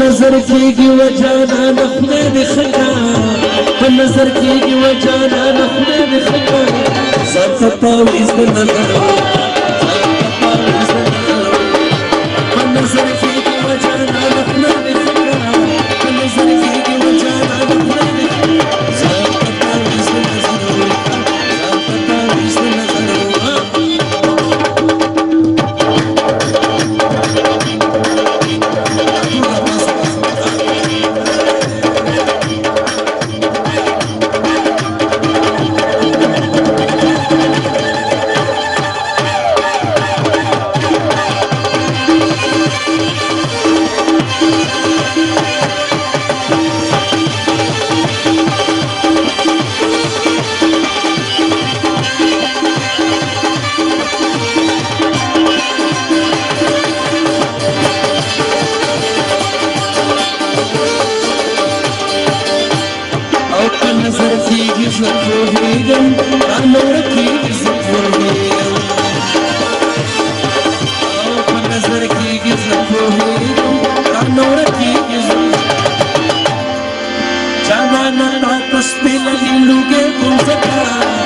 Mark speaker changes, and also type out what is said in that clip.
Speaker 1: نظر کېږي وجانا د خدای دې ښه کا په نظر کېږي وجانا د خدای دې ښه کا ځان ته تعویض د نظر په نظر کېږي وجانا د خدای دې ښه کا په نظر کېږي وجانا د خدای دې ښه کا ځان ته تعویض د نظر ځان ته تعویض د نظر Jangan nak tasbih lagi luge pun sekarang